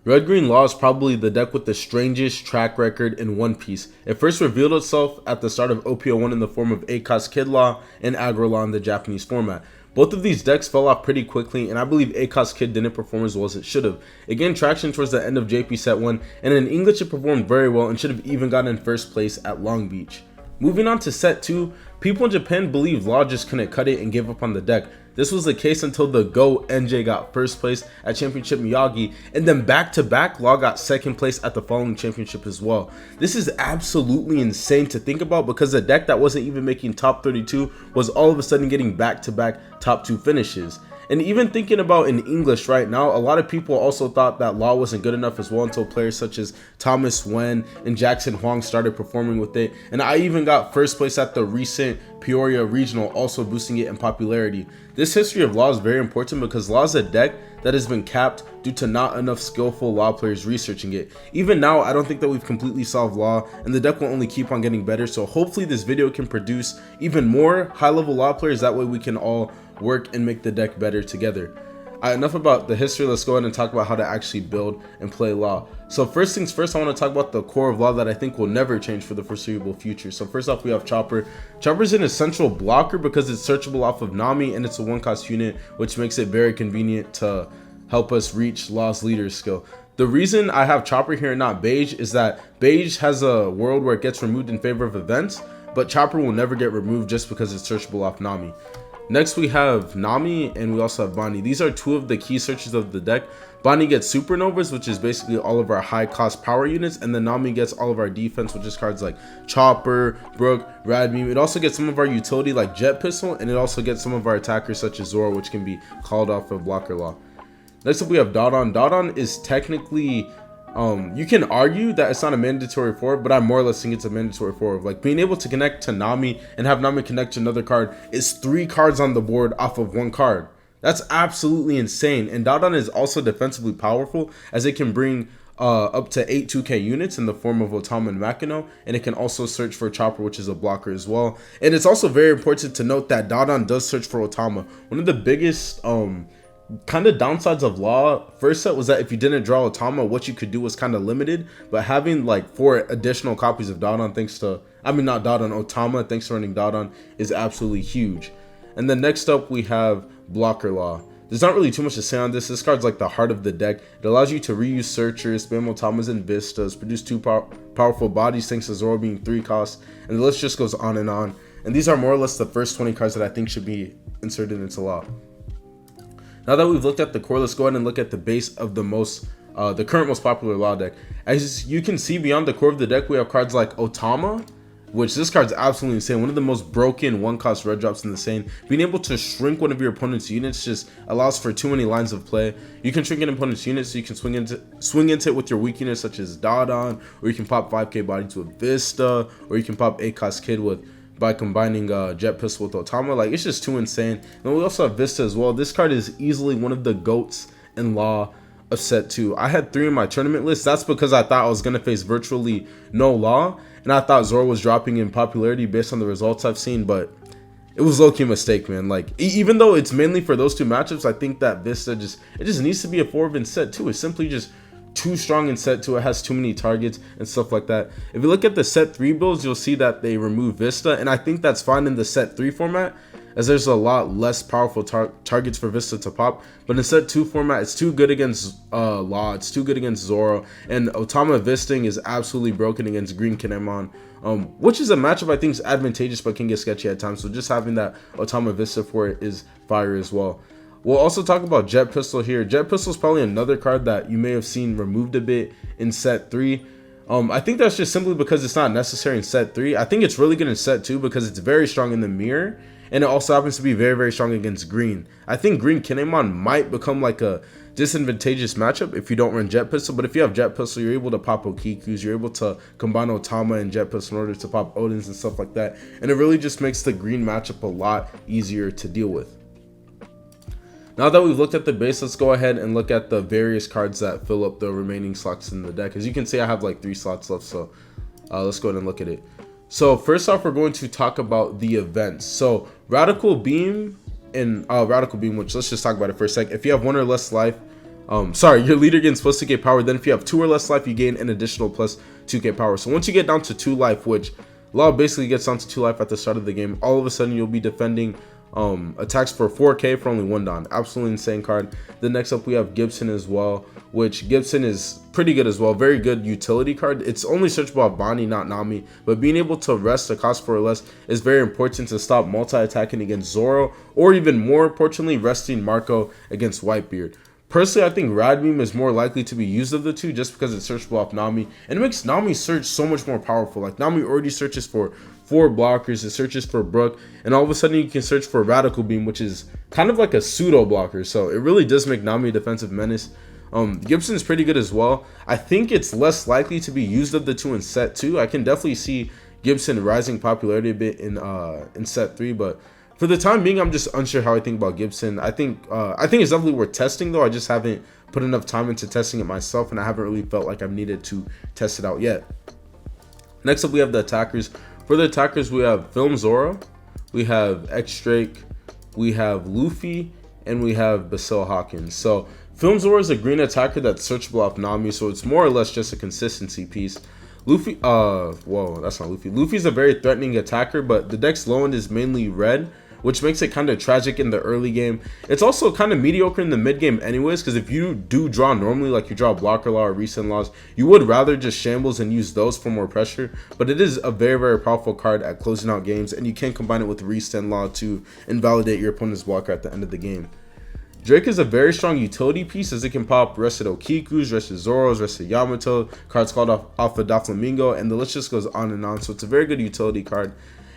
Red Green Law is probably the deck with the strangest track record in One Piece. It first revealed itself at the start of OP01 in the form of ACOS Kid Law and Aggro Law in the Japanese format. Both of these decks fell off pretty quickly, and I believe ACOS Kid didn't perform as well as it should have. It gained traction towards the end of JP Set 1, and in English it performed very well and should have even gotten in first place at Long Beach. Moving on to Set 2, people in Japan believed Law just couldn't cut it and gave up on the deck. This was the case until the GO NJ got first place at Championship Miyagi, and then back-to-back Law got second place at the following championship as well. This is absolutely insane to think about because a deck that wasn't even making top 32 was all of a sudden getting back-to-back top 2 finishes. And even thinking about in English right now, a lot of people also thought that Law wasn't good enough as well until players such as Thomas Wen and Jackson Huang started performing with it. And I even got first place at the recent Peoria Regional, also boosting it in popularity. This history of Law is very important because Law is a deck that has been capped due to not enough skillful Law players researching it. Even now, I don't think that we've completely solved Law, and the deck will only keep on getting better, so hopefully this video can produce even more high-level Law players, that way we can all work and make the deck better together. Enough about the history, let's go ahead and talk about how to actually build and play Law. So first things first, I want to talk about the core of Law that I think will never change for the foreseeable future. So first off, we have Chopper. Chopper's an essential blocker because it's searchable off of Nami, and it's a 1-cost unit, which makes it very convenient to help us reach Law's leader skill. The reason I have Chopper here and not Beige is that Beige has a world where it gets removed in favor of events, but Chopper will never get removed just because it's searchable off Nami. Next we have Nami, and we also have Bonnie. These are two of the key searches of the deck. Bonnie gets Supernovas, which is basically all of our high cost power units, and then Nami gets all of our defense, which is cards like Chopper, Brook, Radbeam. It also gets some of our utility like Jet Pistol, and it also gets some of our attackers such as Zoro, which can be called off of Blocker Law. Next up we have Dodon. Dodon is technically, you can argue that it's not a mandatory 4, but I more or less think it's a mandatory 4. Like being able to connect to Nami and have Nami connect to another card is 3 cards on the board off of 1 card. That's absolutely insane. And Dodon is also defensively powerful as it can bring up to 8 2K units in the form of Otama and Makino, and it can also search for Chopper, which is a blocker as well. And it's also very important to note that Dodon does search for Otama. One of the biggest kind of downsides of Law first set was that if you didn't draw Otama, what you could do was kind of limited, but having like 4 additional copies of Dodon Otama thanks to running Dodon is absolutely huge. And then next up we have Blocker Law. There's not really too much to say on this. This card's like the heart of the deck. It allows you to reuse searchers, spam Otamas and Vistas, produce 2 powerful bodies thanks to Zoro being 3 costs, and the list just goes on. And these are more or less the first 20 cards that I think should be inserted into Law. Now that we've looked at the core, let's go ahead and look at the base of the current most popular Law deck. As you can see, beyond the core of the deck, we have cards like Otama, which this card's absolutely insane. One of the most broken 1-cost red drops in the same. Being able to shrink one of your opponent's units just allows for too many lines of play. You can shrink an opponent's units so you can swing into it with your weak units such as Dodon, or you can pop 5k body to a Vista, or you can pop 8-cost Kid by combining Jet Pistol with Otama. Like, it's just too insane. And we also have Vista as well. This card is easily one of the GOATs in Law of set 2. I had 3 in my tournament list. That's because I thought I was going to face virtually no Law, and I thought Zoro was dropping in popularity based on the results I've seen, but it was low-key a mistake, man. Like, even though it's mainly for those 2 matchups, I think that Vista just needs to be a 4 in set 2. It's simply just too strong in set 2. It has too many targets and stuff like that. If you look at the set 3 builds, you'll see that they remove Vista, and I think that's fine in the set 3 format, as there's a lot less powerful targets for Vista to pop. But in set 2 format, it's too good against Law, it's too good against Zoro, and Otama Visting is absolutely broken against Green Kinemon, which is a matchup I think is advantageous but can get sketchy at times. So just having that Otama Vista for it is fire as well. We'll also talk about Jet Pistol here. Jet Pistol is probably another card that you may have seen removed a bit in set 3. I think that's just simply because it's not necessary in set 3. I think it's really good in set 2 because it's very strong in the mirror, and it also happens to be very, very strong against Green. I think Green Kinemon might become like a disadvantageous matchup if you don't run Jet Pistol, but if you have Jet Pistol, you're able to pop Okikus, you're able to combine Otama and Jet Pistol in order to pop Odins and stuff like that, and it really just makes the Green matchup a lot easier to deal with. Now that we've looked at the base, let's go ahead and look at the various cards that fill up the remaining slots in the deck. As you can see, I have like 3 slots left, so let's go ahead and look at it. So first off, we're going to talk about the events. So Radical Beam, which let's just talk about it for a sec. If you have 1 or less life, Sorry, your leader gains plus 2k power. Then if you have 2 or less life, you gain an additional plus 2k power. So once you get down to 2 life, which Law basically gets down to 2 life at the start of the game, all of a sudden you'll be defending attacks for 4k for only 1 Don. Absolutely insane card. Then next up we have Gibson as well, which Gibson is pretty good as well. Very good utility card. It's only searchable off Bonnie, not Nami, but being able to rest a cost 4 or less is very important to stop multi-attacking against Zoro, or even more importantly, resting Marco against Whitebeard. Personally, I think Rad Beam is more likely to be used of the two just because it's searchable off Nami, and it makes Nami's search so much more powerful. Like, Nami already searches for 4 blockers, it searches for Brook, and all of a sudden you can search for Radical Beam, which is kind of like a pseudo blocker, so it really does make Nami a defensive menace. Gibson's pretty good as well. I think it's less likely to be used of the two in set 2. I can definitely see Gibson rising popularity a bit in set 3, but for the time being, I'm just unsure how I think about Gibson. I think it's definitely worth testing, though. I just haven't put enough time into testing it myself, and I haven't really felt like I've needed to test it out yet. Next up, we have the attackers. For the attackers, we have Film Zoro, we have X Drake, we have Luffy, and we have Basil Hawkins. So Film Zoro is a green attacker that's searchable off Nami, so it's more or less just a consistency piece. Luffy, whoa, that's not Luffy. Luffy's a very threatening attacker, but the deck's low end is mainly red, which makes it kind of tragic in the early game. It's also kind of mediocre in the mid game anyways, because if you do draw normally, like you draw Blocker Law or Recent Laws, you would rather just Shambles and use those for more pressure, but it is a very, very powerful card at closing out games, and you can combine it with Recent Law to invalidate your opponent's blocker at the end of the game. Drake is a very strong utility piece, as it can pop Rested Okiku's, Rested Zoro's, Rested Yamato, cards called off of Flamingo, and the list just goes on and on, so it's a very good utility card.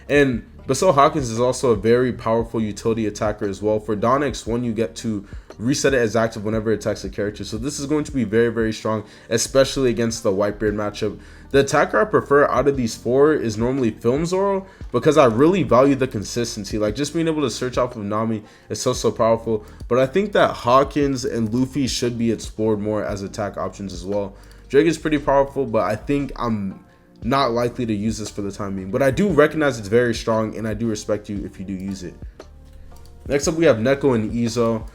And Basil Hawkins is also a very powerful utility attacker as well. For Dawn X1, you get to reset it as active whenever it attacks a character, so this is going to be very, very strong, especially against the Whitebeard matchup. The attacker I prefer out of these 4 is normally Film Zoro, because I really value the consistency. Like, just being able to search off of Nami is so powerful, but I think that Hawkins and Luffy should be explored more as attack options as well. Drake is pretty powerful, but I think I'm not likely to use this for the time being, but I do recognize it's very strong, and I do respect you if you do use it. Next up, we have Neko and Izo.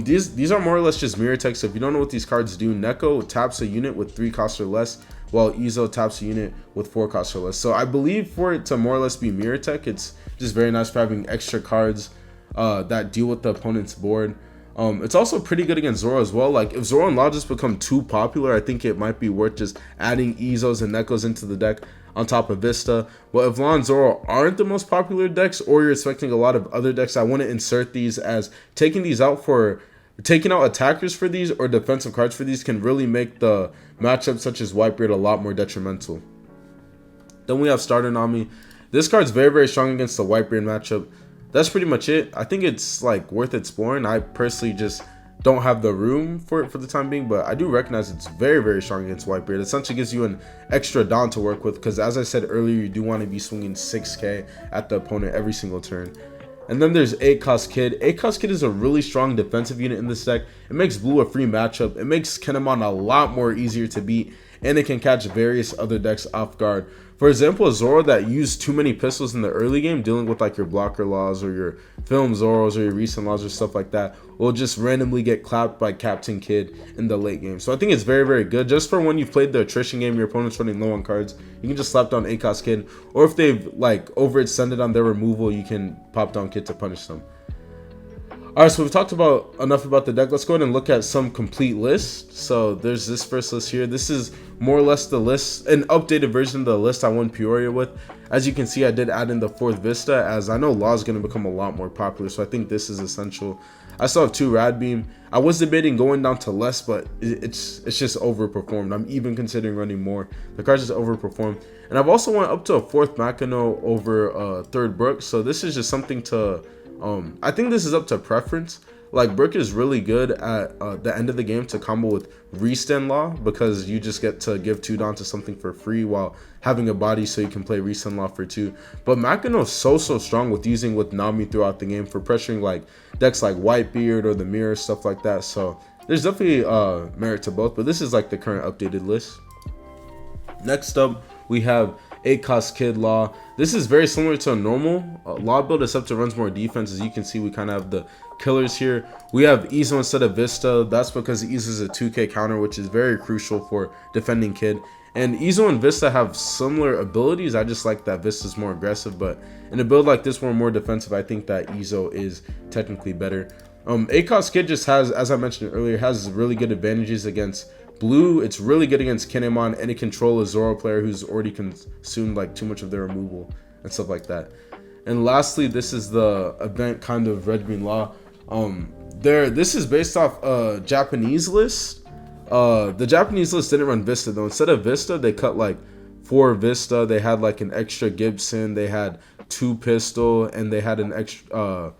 These are more or less just mirror text. So if you don't know what these cards do, Neko taps a unit with 3 costs or less, while Izo taps a unit with 4 costs or less. So I believe for it to more or less be mirror tech, it's just very nice for having extra cards that deal with the opponent's board. It's also pretty good against Zoro as well. Like, if Zoro and Law just become too popular, I think it might be worth just adding Izos and Nekos into the deck on top of Vista. But if Law and Zoro aren't the most popular decks, or you're expecting a lot of other decks, I want to insert these, as taking out attackers for these or defensive cards for these can really make the matchup such as Whitebeard a lot more detrimental. Then we have Starter Nami. This card's very, very strong against the Whitebeard matchup. That's pretty much it. I think it's like worth exploring. I personally just don't have the room for it for the time being, but I do recognize it's very, very strong against Whitebeard. It essentially gives you an extra Dawn to work with, because as I said earlier, you do want to be swinging 6k at the opponent every single turn. And then there's 8 cost Kid. 8 cost Kid is a really strong defensive unit in this deck. It makes blue a free matchup. It makes Kinemon a lot more easier to beat, and it can catch various other decks off guard. For example, a Zoro that used too many pistols in the early game, dealing with like your Blocker Laws or your Film Zoros or your Recent Laws or stuff like that, will just randomly get clapped by Captain Kid in the late game. So I think it's very, very good. Just for when you've played the attrition game, your opponent's running low on cards, you can just slap down 8 cost Kid. Or if they've like overextended on their removal, you can pop down Kid to punish them. Alright, so we've talked about enough about the deck. Let's go ahead and look at some complete lists. So there's this first list here. This is more or less the list, an updated version of the list I won Peoria with. As you can see, I did add in the 4th Vista, as I know Law is going to become a lot more popular, so I think this is essential. I still have 2 Rad Beam. I was debating going down to less, but it's just overperformed. I'm even considering running more. The card's just overperformed. And I've also went up to a 4th Makino over a 3rd Brook, so this is just something to... I think this is up to preference. Like, Brook is really good at the end of the game to combo with Restand Law, because you just get to give 2 down to something for free while having a body, so you can play Restand Law for 2. But Makino is so strong with using with Nami throughout the game for pressuring like decks like Whitebeard or the Mirror, stuff like that. So there's definitely merit to both, but this is like the current updated list. Next up, we have 8 cost Kid Law. This is very similar to a normal Law build, except it runs more defense. As you can see, we kind of have the killers here. We have Iso instead of Vista. That's because Iso is a 2k counter, which is very crucial for defending Kid. And Iso and Vista have similar abilities. I just like that Vista's more aggressive, but in a build like this where more defensive, I think that Iso is technically better. 8 cost Kid just has, as I mentioned earlier, has really good advantages against blue. It's really good against Kinemon, and it control a Zoro player who's already consumed like too much of their removal and stuff like that. And lastly, this is the event kind of Red Green Law. This is based off a Japanese list. The Japanese list didn't run Vista though. Instead of Vista, they cut like 4 Vista. They had like an extra Gibson. They had 2 pistol, and they had an extra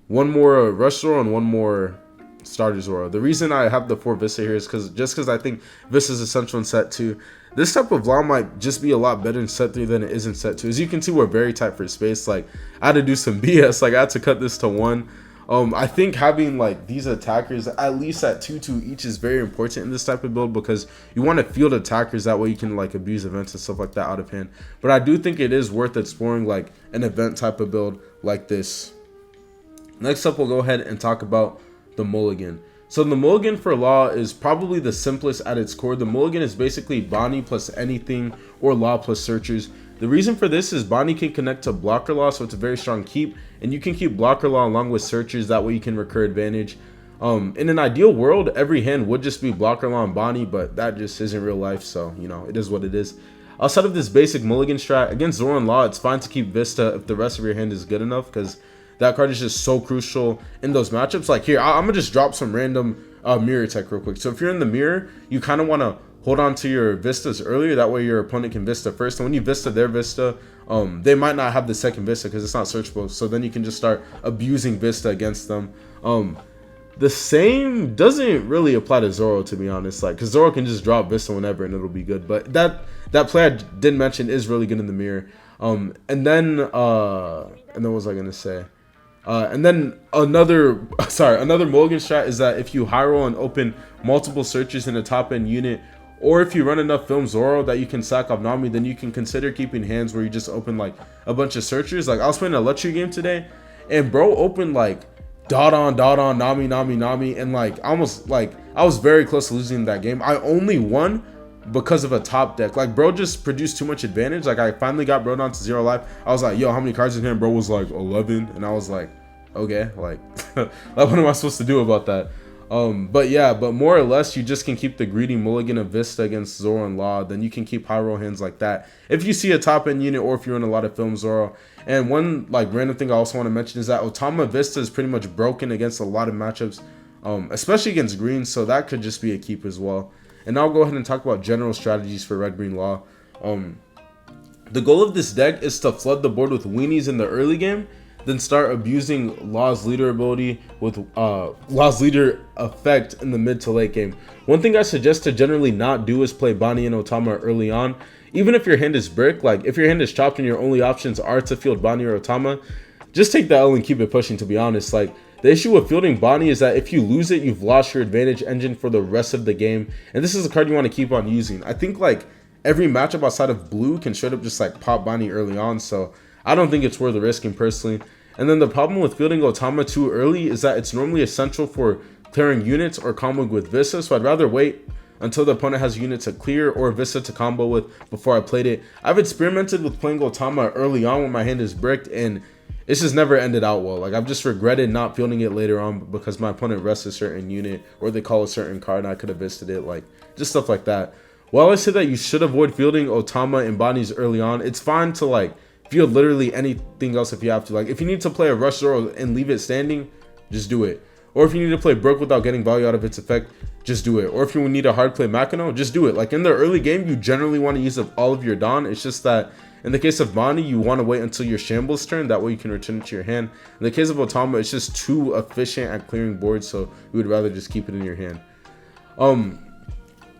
1 more Rush Zoro and 1 more starter Zoro. The reason I have the 4 Vista here is because I think Vista is essential in set 2. This type of Law might just be a lot better in set 3 than it is in set 2. As you can see, we're very tight for space. Like, I had to do some BS. Like, I had to cut this to 1. I think having like these attackers at least at 2/2 each is very important in this type of build, because you want to field attackers, that way you can like abuse events and stuff like that out of hand. But I do think it is worth exploring like an event type of build like this. Next up, we'll go ahead and talk about the Mulligan. So the Mulligan for Law is probably the simplest at its core. The Mulligan is basically Bonnie plus anything, or Law plus searchers. The reason for this is Bonnie can connect to Blocker Law, so it's a very strong keep, and you can keep Blocker Law along with searchers, that way you can recur advantage. In an ideal world, every hand would just be Blocker Law and Bonnie, but that just isn't real life, so you know, it is what it is. Outside of this basic Mulligan strat, against Zoro and Law, it's fine to keep Vista if the rest of your hand is good enough, because that card is just so crucial in those matchups. Like here, I'm gonna just drop some random mirror tech real quick. So if you're in the mirror, you kind of want to hold on to your Vistas earlier, that way your opponent can Vista first. And when you Vista their Vista, they might not have the second Vista because it's not searchable, so then you can just start abusing Vista against them. The same doesn't really apply to Zoro, to be honest, like, because Zoro can just drop Vista whenever and it'll be good. But that play I didn't mention is really good in the mirror. And then what was I gonna say? And then another Mulligan strat is that if you Hyrule and open multiple searches in a top end unit, or if you run enough Film Zoro that you can sack off Nami, then you can consider keeping hands where you just open like a bunch of searchers. Like I was playing a Electro game today, and bro opened like dot on Nami, and like I was very close to losing that game. I only won because of a top deck. Like bro just produced too much advantage. Like I finally got bro down to 0 life. I was like, yo, how many cards in hand? Bro was like 11, and I was like, okay, like like what am I supposed to do about that? But more or less, you just can keep the greedy Mulligan of Vista against Zoro and Law. Then you can keep Hyrule hands like that if you see a top end unit, or if you're in a lot of Film Zoro. And one like random thing I also want to mention is that Otama Vista is pretty much broken against a lot of matchups, especially against green, so that could just be a keep as well. And now I'll go ahead and talk about general strategies for Red Green Law. The goal of this deck is to flood the board with weenies in the early game, then start abusing Law's leader ability with Law's leader effect in the mid to late game. One thing I suggest to generally not do is play Bonnie and Otama early on. Even if your hand is brick, like if your hand is chopped and your only options are to field Bonnie or Otama, just take the L and keep it pushing, to be honest. Like the issue with fielding Bonnie is that if you lose it, you've lost your advantage engine for the rest of the game. And this is a card you want to keep on using. I think like every matchup outside of blue can straight up just like pop Bonnie early on, so I don't think it's worth the risking personally. And then the problem with fielding Otama too early is that it's normally essential for clearing units or comboing with Vista, so I'd rather wait until the opponent has units to clear or Vista to combo with before I played it. I've experimented with playing Otama early on when my hand is bricked, and it's just never ended out well. Like I've just regretted not fielding it later on because my opponent rests a certain unit, or they call a certain card and I could have Visted it, like just stuff like that. While I say that you should avoid fielding Otama and Bonnies early on, it's fine to like field literally anything else if you have to. Like if you need to play a Rush Zoro and leave it standing, just do it. Or if you need to play Brook without getting value out of its effect, just do it. Or if you need a hard play Makino, just do it. Like in the early game, you generally want to use up all of your Dawn. It's just that in the case of Bonnie, you want to wait until your Shambles turn. That way you can return it to your hand. In the case of Otama, it's just too efficient at clearing boards, so you would rather just keep it in your hand.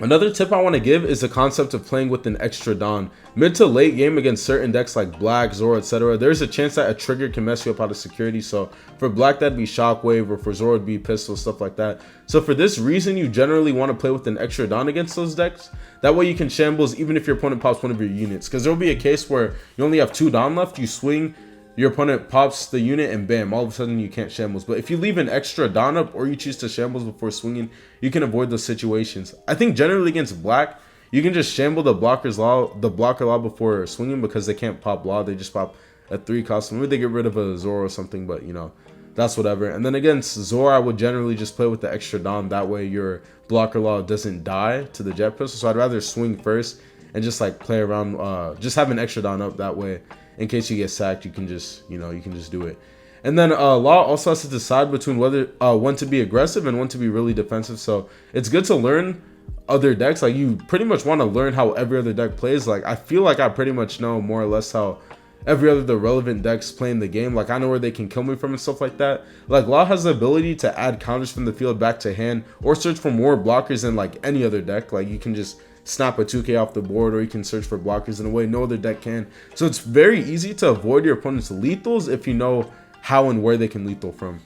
Another tip I want to give is the concept of playing with an extra Don. Mid to late game against certain decks like Black, Zoro, etc., there's a chance that a trigger can mess you up out of security. So for Black, that'd be Shockwave, or for Zoro, it'd be Pistol, stuff like that. So for this reason, you generally want to play with an extra Don against those decks. That way you can shambles even if your opponent pops one of your units. Because there'll be a case where you only have 2 Don left, you swing, your opponent pops the unit, and bam, all of a sudden you can't shambles. But if you leave an extra Don up, or you choose to shambles before swinging, you can avoid those situations. I think generally against Black, you can just shamble the blocker law before swinging, because they can't pop law. They just pop a 3 cost. Maybe they get rid of a Zoro or something, but you know, that's whatever. And then against Zoro, I would generally just play with the extra Don. That way your blocker law doesn't die to the jet pistol. So I'd rather swing first and just like play around, just have an extra Don up. That way, in case you get sacked, you can just, you know, you can just do it. And then Law also has to decide between whether when to be aggressive and when to be really defensive. So it's good to learn other decks. Like, you pretty much want to learn how every other deck plays. Like, I feel like I pretty much know more or less how every other the relevant decks play in the game. Like, I know where they can kill me from and stuff like that. Like, Law has the ability to add counters from the field back to hand, or search for more blockers than like any other deck. Like, you can just snap a 2k off the board, or you can search for blockers in a way no other deck can. So it's very easy to avoid your opponent's lethals if you know how and where they can lethal from.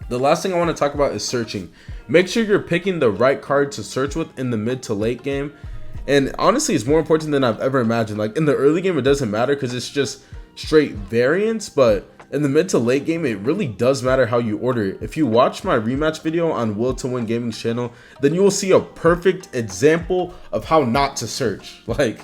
The last thing I want to talk about is searching. Make sure you're picking the right card to search with in the mid to late game. And honestly, it's more important than I've ever imagined. Like, in the early game, it doesn't matter because it's just straight variance, but in the mid to late game, it really does matter how you order it. If you watch my rematch video on Will to Win Gaming's channel, then you will see a perfect example of how not to search. Like,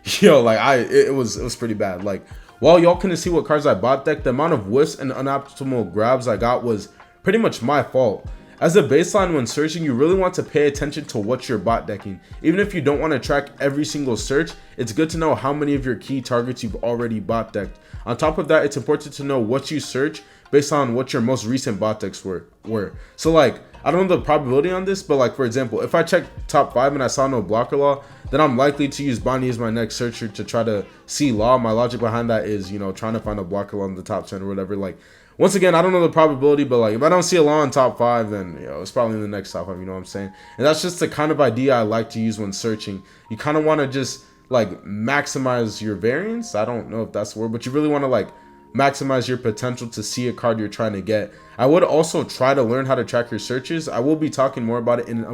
yo, like it was pretty bad. Like, while y'all couldn't see what cards I bot decked, the amount of whiffs and unoptimal grabs I got was pretty much my fault. As a baseline, when searching, you really want to pay attention to what you're bot decking. Even if you don't want to track every single search, it's good to know how many of your key targets you've already bot decked. On top of that, it's important to know what you search based on what your most recent bot decks were. So like, I don't know the probability on this, but like, for example, if I check top 5 and I saw no blocker law, then I'm likely to use Bonnie as my next searcher to try to see law. My logic behind that is, you know, trying to find a blocker law in the top 10 or whatever. Like, once again, I don't know the probability, but like, if I don't see a law in top 5, then, you know, it's probably in the next top 5, you know what I'm saying? And that's just the kind of idea I like to use when searching. You kind of want to just like maximize your variance. I don't know if that's the word, but you really want to like maximize your potential to see a card you're trying to get. I would also try to learn how to track your searches. I will be talking more about it in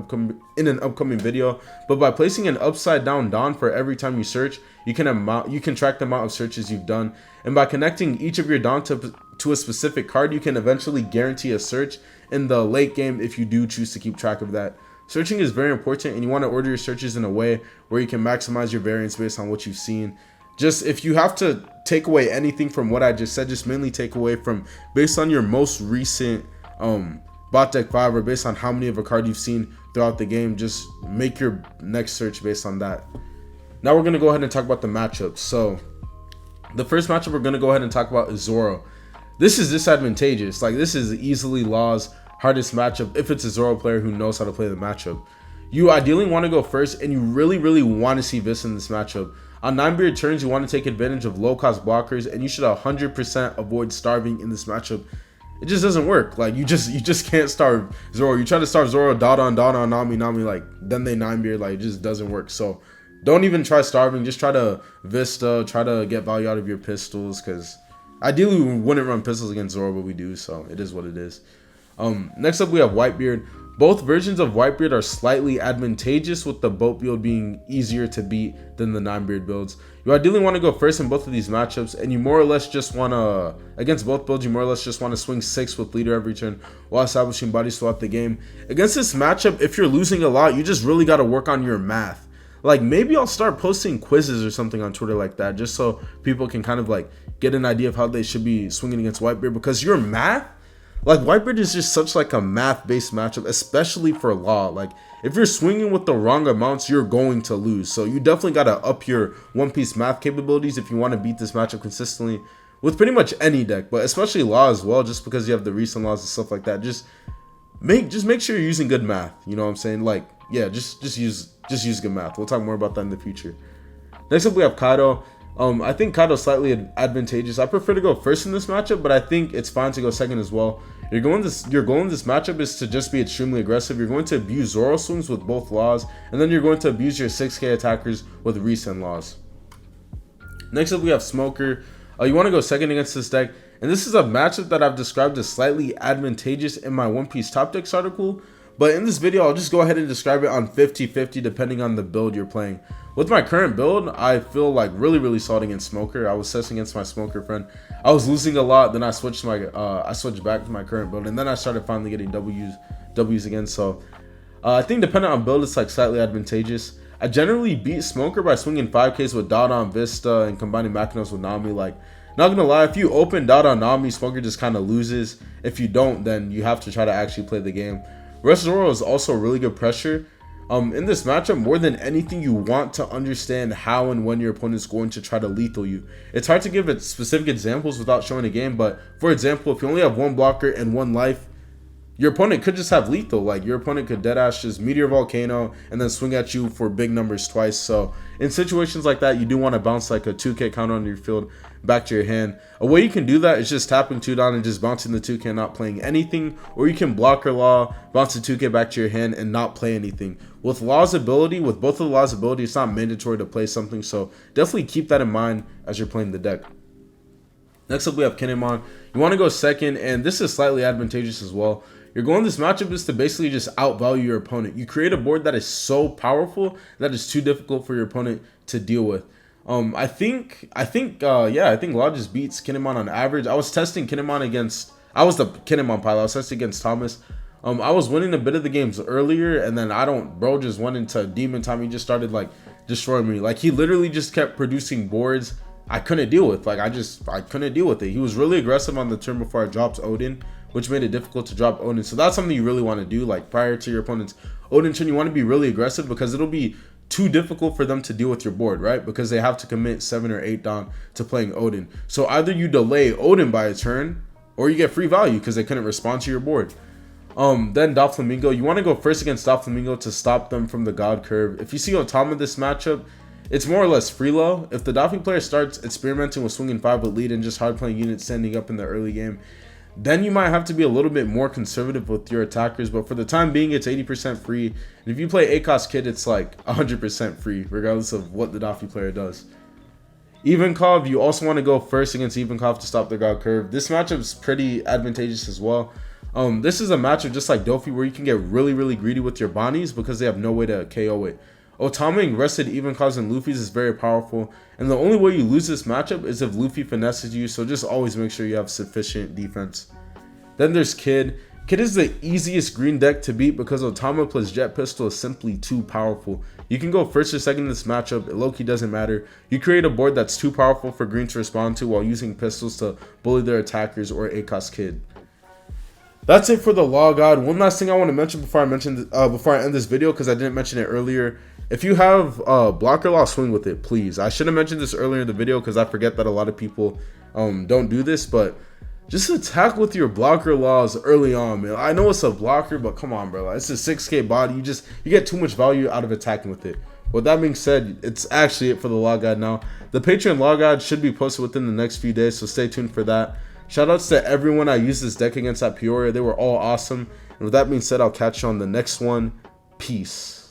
an upcoming video, but by placing an upside down Don for every time you search, you can track the amount of searches you've done, and by connecting each of your Don to a specific card, you can eventually guarantee a search in the late game if you do choose to keep track of that. Searching is very important, and you want to order your searches in a way where you can maximize your variance based on what you've seen. Just, if you have to take away anything from what I just said, just mainly take away from based on your most recent bot deck 5, or based on how many of a card you've seen throughout the game. Just make your next search based on that. Now we're going to go ahead and talk about the matchups. So the first matchup we're going to go ahead and talk about is Zoro. This is disadvantageous. Like, this is easily Law's hardest matchup if it's a Zoro player who knows how to play the matchup. You ideally want to go first, and you really want to see this in this matchup. On 9-beard turns, you want to take advantage of low-cost blockers, and you should 100% avoid starving in this matchup. It just doesn't work. Like, you just can't starve Zoro. You try to starve Zoro, dot on, Nami, like, then they 9-beard, like, it just doesn't work. So don't even try starving. Just try to Vista, try to get value out of your pistols, because ideally we wouldn't run pistols against Zoro, but we do, so it is what it is. Next up, we have Whitebeard. Both versions of Whitebeard are slightly advantageous, with the boat build being easier to beat than the 9-beard builds. You ideally want to go first in both of these matchups, and you more or less just want to, against both builds, you more or less just want to swing 6 with leader every turn while establishing bodies throughout the game. Against this matchup, if you're losing a lot, you just really got to work on your math. Like, maybe I'll start posting quizzes or something on Twitter like that, just so people can kind of like get an idea of how they should be swinging against Whitebeard, because your math, like, Whitebeard is just such like a math-based matchup, especially for Law. Like, if you're swinging with the wrong amounts, you're going to lose. So you definitely got to up your one-piece math capabilities if you want to beat this matchup consistently with pretty much any deck, but especially Law as well, just because you have the recent laws and stuff like that. Just make sure you're using good math. You know what I'm saying? Like, yeah, just use good math. We'll talk more about that in the future. Next up, we have Kaido. I think Kaido's slightly advantageous. I prefer to go first in this matchup, but I think it's fine to go second as well. Your goal in this matchup is to just be extremely aggressive. You're going to abuse Zoro swings with both laws, and then you're going to abuse your 6k attackers with resend laws. Next up, we have Smoker. You want to go second against this deck, and this is a matchup that I've described as slightly advantageous in my One Piece top decks article. But in this video, I'll just go ahead and describe it on 50-50 depending on the build you're playing. With my current build, I feel like really solid against Smoker. I was testing against my Smoker friend. I was losing a lot, then I switched back to my current build, and then I started finally getting W's again. So I think depending on build, it's like slightly advantageous. I generally beat Smoker by swinging 5Ks with Dada on Vista and combining Makinos with Nami. Like, not gonna lie, if you open Dada on Nami, Smoker just kind of loses. If you don't, then you have to try to actually play the game. Rest Zoro is also really good pressure. In this matchup, more than anything, you want to understand how and when your opponent's going to try to lethal you. It's hard to give it specific examples without showing a game, but for example, if you only have one blocker and one life, your opponent could just have lethal. Like, your opponent could deadass just Meteor Volcano and then swing at you for big numbers twice. So in situations like that, you do want to bounce like a 2k counter on your field back to your hand. A way you can do that is just tapping 2 down and just bouncing the 2k and not playing anything, or you can block your law, bounce the 2k back to your hand and not play anything. With Law's ability, with both of the Law's ability, it's not mandatory to play something, so definitely keep that in mind as you're playing the deck. Next up, we have Kinemon. You want to go second, and this is slightly advantageous as well. Your goal in this matchup is to basically just outvalue your opponent. You create a board that is so powerful that is too difficult for your opponent to deal with. I think Law just beats Kinemon on average. I was testing Kinemon against, I was the Kinemon pilot. I was testing against Thomas. I was winning a bit of the games earlier, and then bro just went into demon time. He just started like destroying me. Like, he literally just kept producing boards I couldn't deal with. Like, I couldn't deal with it. He was really aggressive on the turn before I dropped Odin, which made it difficult to drop Odin. So that's something you really want to do. Like, prior to your opponent's Odin turn, you want to be really aggressive because it'll be too difficult for them to deal with your board, right? Because they have to commit 7 or 8 down to playing Odin. So either you delay Odin by a turn, or you get free value because they couldn't respond to your board. Then Flamingo, you want to go first against Flamingo to stop them from the God Curve. If you see Otama this matchup, it's more or less free low. If the Dauphin player starts experimenting with swinging 5 with lead and just hard playing units standing up in the early game, then you might have to be a little bit more conservative with your attackers. But for the time being, it's 80% free. And if you play ACOS Kid, it's like 100% free, regardless of what the Dauphin player does. Ivankov, you also want to go first against Ivankov to stop the God Curve. This matchup is pretty advantageous as well. This is a matchup just like Dofi where you can get really greedy with your Bonnies because they have no way to KO it. Otama rested Ivankovs and Luffy's is very powerful, and the only way you lose this matchup is if Luffy finesses you, so just always make sure you have sufficient defense. Then there's Kid. Kid is the easiest green deck to beat because Otama plus Jet Pistol is simply too powerful. You can go first or second in this matchup, it low-key doesn't matter. You create a board that's too powerful for green to respond to while using pistols to bully their attackers or ACOS Kid. That's it for the Law God. One last thing I want to mention before I end this video, because I didn't mention it earlier. If you have blocker law, swing with it, please. I should have mentioned this earlier in the video because I forget that a lot of people don't do this, but just attack with your blocker laws early on, man. I know it's a blocker, but come on, bro. Like, it's a 6k body. You get too much value out of attacking with it. With that being said, it's actually it for the Law Guide now. The Patreon Law Guide should be posted within the next few days, so stay tuned for that. Shoutouts to everyone I used this deck against at Peoria. They were all awesome. And with that being said, I'll catch you on the next one. Peace.